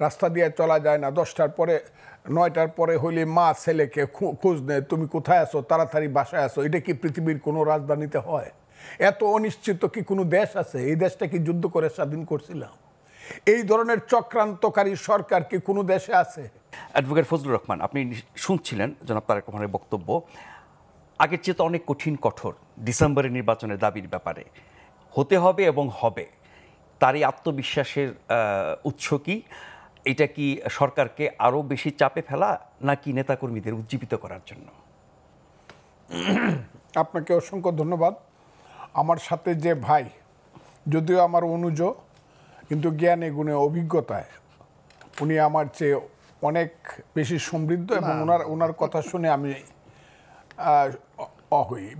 রাস্তা দিয়ে চলা যায় না, 10টার পরে 9টার পরে হইলে মা ছেলেকে খোঁজ নেয়, তুমি কোথায় আছো, তাড়াতাড়ি বাসায় আসো। এটা কি পৃথিবীর কোনো রাজধানীতে হয়? এত অনিশ্চিত কি কোনো দেশ আছে? এই দেশটা কি যুদ্ধ করে স্বাধীন করছিলাম? এই ধরনের চক্রান্তকারী সরকার কি কোনো দেশে আছে? অ্যাডভোকেট ফজলুর রহমান, আপনি শুনছিলেন জনাব তারেক রহমানের বক্তব্য। আগের চেয়ে তো অনেক কঠোর ডিসেম্বরের নির্বাচনের দাবির ব্যাপারে হতে হবে এবং হবে। তার এই আত্মবিশ্বাসের উৎস কি? এটা কি সরকারকে আরও বেশি চাপে ফেলা নাকি নেতাকর্মীদের উজ্জীবিত করার জন্য? আপনাকে অসংখ্য ধন্যবাদ। আমার সাথে যে ভাই, যদিও আমার অনুজ, কিন্তু জ্ঞানে গুণে অভিজ্ঞতায় উনি আমার চেয়ে অনেক বেশি সমৃদ্ধ, এবং ওনার কথা শুনে আমি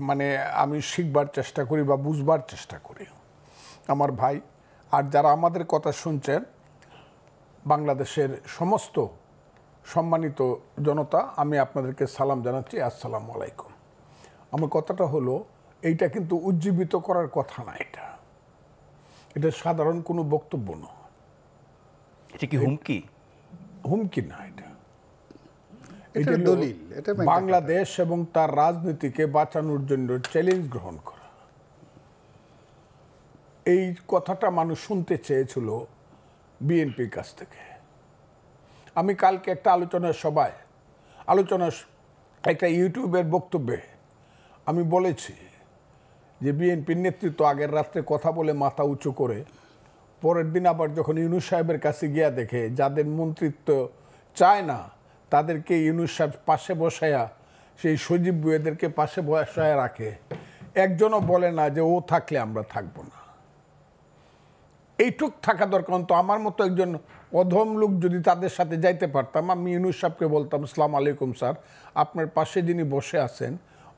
মানে আমি শিখবার চেষ্টা করি বা বুঝবার চেষ্টা করি। আমার ভাই আর যারা আমাদের কথা শুনছেন, বাংলাদেশের সমস্ত সম্মানিত জনতা, আমি আপনাদেরকে সালাম জানাচ্ছি, আসসালামু আলাইকুম। আমার কথাটা হলো, এইটা কিন্তু উজ্জীবিত করার কথা না, এটা সাধারণ কোনো বক্তব্য নয়। এটা কি হুমকি? হুমকি না, এটা দলিল। বাংলাদেশ এবং তার রাজনীতিকে বাঁচানোর জন্য চ্যালেঞ্জ গ্রহণ করা। এই কথাটা মানুষ শুনতে চেয়েছিল বিএনপির কাছ থেকে। আমি কালকে একটা একটা ইউটিউবের বক্তব্যে আমি বলেছি যে বিএনপির নেতৃত্ব আগের রাত্রে কথা বলে মাথা উঁচু করে, পরের দিন আবার যখন ইউনূস সাহেবের কাছে গিয়া দেখে যাদের মন্ত্রিত্ব চায় না তাদেরকে ইউনূস সাহেব পাশে বসায়া, সেই সজীব বুয়েদেরকে পাশে বসায় রাখে। একজনও বলে না যে ও থাকলে আমরা থাকবো না। এইটুক থাকা দরকার। তো আমার মতো একজন অধম লোক যদি তাদের সাথে যাইতে পারতাম, আমি ইউনূস সাহেবকে বলতাম, আসসালামু আলাইকুম স্যার, আপনার পাশে যিনি বসে আছেন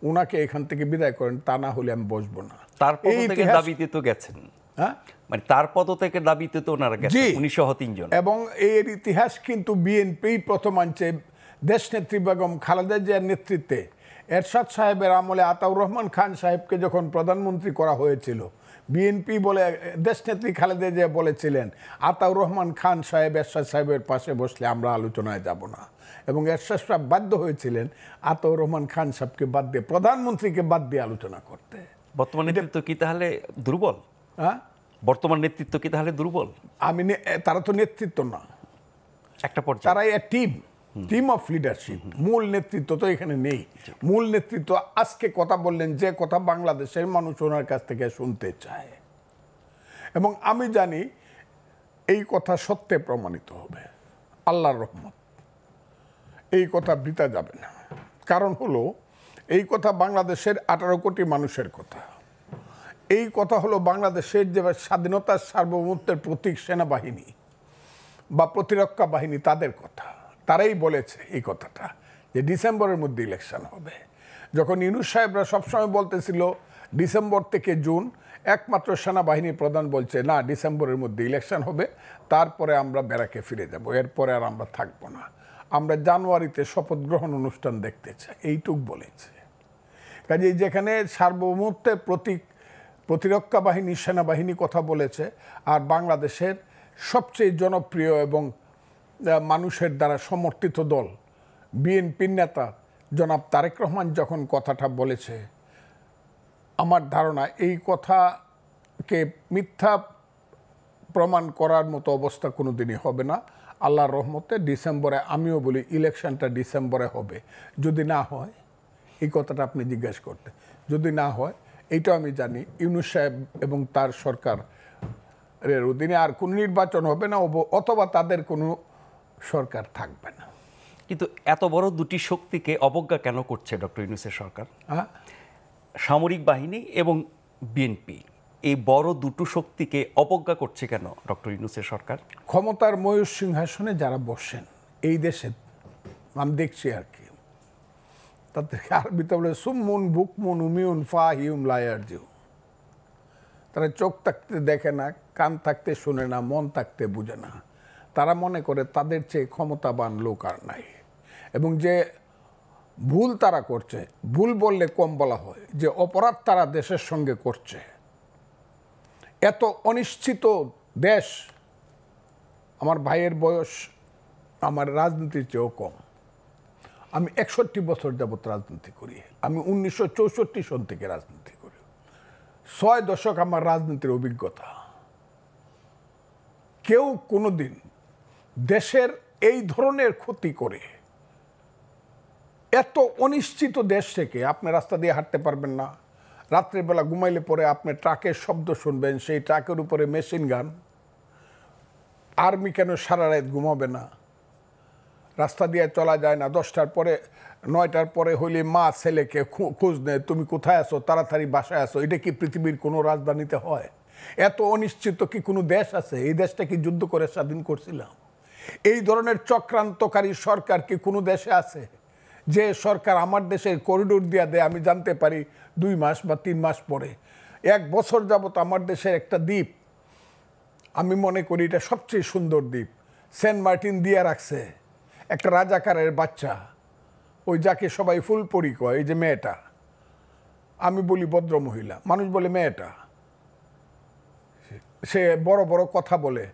ওনাকে এখান থেকে বিদায় করেন, তা না হলে আমি বসবো না। তার পদ থেকে দাবিতে তো গেছেন, হ্যাঁ, মানে তার পদ থেকে দাবিতে তো ওনারা গেছেন 1903 জন। এবং এর ইতিহাস কিন্তু বিএনপি প্রথম আনছে। দেশনেত্রী বেগম খালেদা জিয়ার নেতৃত্বে এরশাদ সাহেবের আমলে আতাউর রহমান খান সাহেবকে যখন প্রধানমন্ত্রী করা হয়েছিল, বিএনপি বলে দেশনেত্রী খালেদা জিয়া বলেছিলেন আতাউর রহমান খান সাহেব এরশাদ সাহেবের পাশে বসলে আমরা আলোচনায় যাব না। এবং এরশাদ সাহেব বাধ্য হয়েছিলেন আতাউর রহমান খান সাহেবকে বাদ দিয়ে, প্রধানমন্ত্রীকে বাদ দিয়ে আলোচনা করতে। বর্তমান নেতৃত্ব কি তাহলে দুর্বল? হ্যাঁ, বর্তমান নেতৃত্ব কি তাহলে দুর্বল? তারা তো নেতৃত্ব না, একটা পর্যায়ে তারা টিম অফ লিডারশিপ। মূল নেতৃত্ব তো এখানে নেই। মূল নেতৃত্ব আজকে কথা বললেন যে কথা বাংলাদেশের মানুষ ওনার কাছ থেকে শুনতে চায়, এবং আমি জানি এই কথা সত্যে প্রমাণিত হবে, আল্লাহর রহমত। এই কথা বৃথা যাবে না। কারণ হলো, এই কথা বাংলাদেশের 18 কোটি মানুষের কথা। এই কথা হলো বাংলাদেশের যে স্বাধীনতার সার্বভৌমত্বের প্রতীক সেনাবাহিনী বা প্রতিরক্ষা বাহিনী, তাদের কথা। তারাই বলেছে এই কথাটা যে ডিসেম্বরের মধ্যে ইলেকশন হবে। যখন ইউনূস সাহেবরা সবসময় বলতেছিল ডিসেম্বর থেকে জুন, একমাত্র সেনাবাহিনীর প্রধান বলছে না, ডিসেম্বরের মধ্যে ইলেকশন হবে, তারপরে আমরা ব্যারাকে ফিরে যাব, এরপরে আর আমরা থাকবো না, আমরা জানুয়ারিতে শপথ গ্রহণ অনুষ্ঠান দেখতে চাই, এইটুক বলেছে। কাজেই যেখানে সার্বভৌমত্বের প্রতীক প্রতিরক্ষা বাহিনী, সেনাবাহিনী কথা বলেছে, আর বাংলাদেশের সবচেয়ে জনপ্রিয় এবং মানুষের দ্বারা সমর্থিত দল বিএনপির নেতা জনাব তারেক রহমান যখন কথাটা বলেছে, আমার ধারণা এই কথাকে মিথ্যা প্রমাণ করার মতো অবস্থা কোনো দিনই হবে না। আল্লাহর রহমতে ডিসেম্বরে, আমিও বলি ইলেকশনটা ডিসেম্বরে হবে। যদি না হয়, এই কথাটা আপনি জিজ্ঞাসা করতে, যদি না হয়, এইটাও আমি জানি ইউনূস সাহেব এবং তার সরকারের অধীনে আর কোনো নির্বাচন হবে না, অথবা তাদের কোনো সরকার থাকবে না। কিন্তু এত বড় দুটি শক্তিকে অবজ্ঞা কেন করছে ডক্টর ইউনূসের সরকার? সামরিক বাহিনী এবং বিএনপি, এই বড় দুটো শক্তিকে অবজ্ঞা করছে কেন ডক্টর ইউনূসের সরকার? ক্ষমতার ময়ূর সিংহাসনে যারা বসেন এই দেশে, আমি দেখছি আর কি, তাদেরকে আরবিতে বলে সুম্মুন বুকমুন উমিউন ফাহিউম লায়ারজিউ। তারা চোখ থাকতে দেখে না, কান থাকতে শুনে না, মন থাকতে বুঝে না। তারা মনে করে তাদের চেয়ে ক্ষমতাবান লোক আর নাই, এবং যে ভুল তারা করছে, ভুল বললে কম বলা হয়, যে অপরাধ তারা দেশের সঙ্গে করছে। এত অনিশ্চিত দেশ, আমার ভাইয়ের বয়স আমার রাজনীতির চেয়েও কম। আমি 61 বছর যাবৎ রাজনীতি করি। আমি 1964 সন থেকে রাজনীতি করি। 6 দশক আমার রাজনীতির অভিজ্ঞতা। কেউ কোনোদিন দেশের এই ধরনের ক্ষতি করে, এত অনিশ্চিত দেশ থেকে আপনি রাস্তা দিয়ে হাঁটতে পারবেন না, রাত্রিবেলা ঘুমাইলে পরে আপনি ট্রাকের শব্দ শুনবেন, সেই ট্রাকের উপরে মেশিন গান, আর্মি কেন সারা রাত ঘুমাবে না, রাস্তা দিয়ে চলা যায় না, 10টার পরে 9টার পরে হইলে মা ছেলেকে খোঁজ নেয়, তুমি কোথায় আছো, তাড়াতাড়ি বাসায় আসো। এটা কি পৃথিবীর কোনো রাজধানীতে হয়? এত অনিশ্চিত কি কোনো দেশ আছে? এই দেশটা কি যুদ্ধ করে স্বাধীন করছিলাম? এই ধরনের চক্রান্তকারী সরকার কি কোনো দেশে আছে? যে সরকার আমার দেশের করিডোর দিয়ে দেয়, আমি জানতে পারি 2 মাস বা 3 মাস পরে। 1 বছর যাবত আমার দেশের একটা দ্বীপ, আমি মনে করি এটা সবচেয়ে সুন্দর দ্বীপ, সেন্ট মার্টিন দিয়ে রাখছে একটা রাজাকারের বাচ্চা, ওই যাকে সবাই ফুলপরি কয়, এই যে মেয়েটা, আমি বলি ভদ্র মহিলা, মানুষ বলে মেয়েটা, সে বড় বড় কথা বলে।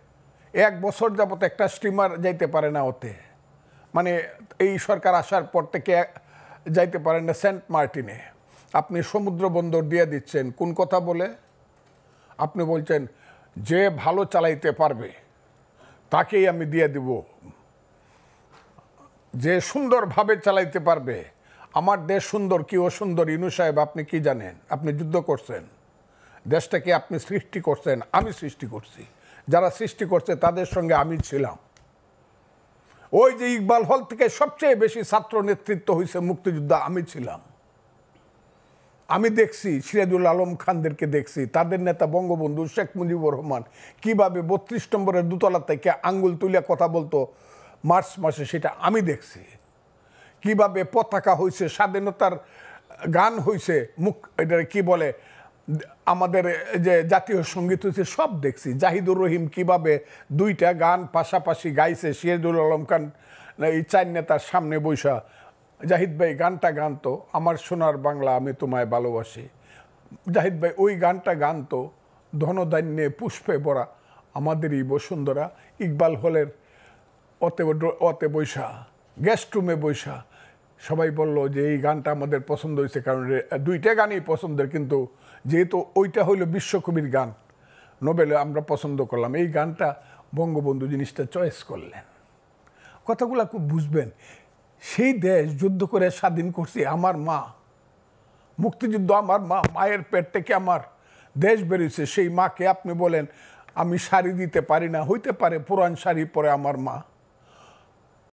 1 বছর যাবত একটা স্টিমার যাইতে পারে না ওতে, মানে এই সরকার আসার পর থেকে যাইতে পারেন না সেন্ট মার্টিনে। আপনি সমুদ্র বন্দর দিয়ে দিচ্ছেন, কোন কথা বলে? আপনি বলছেন যে ভালো চালাইতে পারবে তাকেই আমি দিয়ে দিব, যে সুন্দরভাবে চালাইতে পারবে। আমার দেশ সুন্দর কি অসুন্দর ইনু সাহেব আপনি কি জানেন? আপনি যুদ্ধ করছেন, দেশটাকে আপনি সৃষ্টি করছেন, আমি সৃষ্টি করছি, যারা সৃষ্টি করছে তাদের সঙ্গে আমি ছিলাম। ওই যে ইকবাল হল থেকে সবচেয়ে বেশি ছাত্র নেতৃত্ব হয়েছে মুক্তিযোদ্ধা, আমি ছিলাম। আমি দেখছি সিরাজুল আলম খানদেরকে দেখছি, তাদের নেতা বঙ্গবন্ধু শেখ মুজিবুর রহমান কিভাবে 32 নম্বরের দোতলা থেকে আঙ্গুল তুলিয়া কথা বলতো মার্চ মাসে, সেটা আমি দেখছি। কিভাবে পতাকা হয়েছে, স্বাধীনতার গান হয়েছে, এটা কি বলে আমাদের যে জাতীয় সঙ্গীত হয়েছে, সব দেখছি। জাহিদুর রহিম কিভাবে 2টা গান পাশাপাশি গাইছে, সিরাজুল আলম খান এই 4 নেতার সামনে বৈশা, জাহিদ ভাই গানটা গানতো, আমার সোনার বাংলা আমি তোমায় ভালোবাসি। জাহিদ ভাই ওই গানটা গানতো, ধনধান্যে পুষ্পে ভরা আমাদেরই বসুন্ধরা। ইকবাল হলের অতে বৈশা, গেস্ট রুমে বৈশা সবাই বলল যে এই গানটা আমাদের পছন্দ হয়েছে, কারণ 2টা গানই পছন্দের, কিন্তু যেহেতু ওইটা হইল বিশ্বকবির গান, নোবেলে আমরা পছন্দ করলাম, এই গানটা বঙ্গবন্ধু জিনিসটা চয়েস করলেন। কথাগুলো খুব বুঝবেন। সেই দেশ যুদ্ধ করে স্বাধীন করছি আমার মা, মুক্তিযুদ্ধ আমার মা, মায়ের পেট থেকে আমার দেশ বেরিয়েছে। সেই মাকে আপনি বলেন আমি শাড়ি দিতে পারি না, হইতে পারে পুরান শাড়ি পরে আমার মা,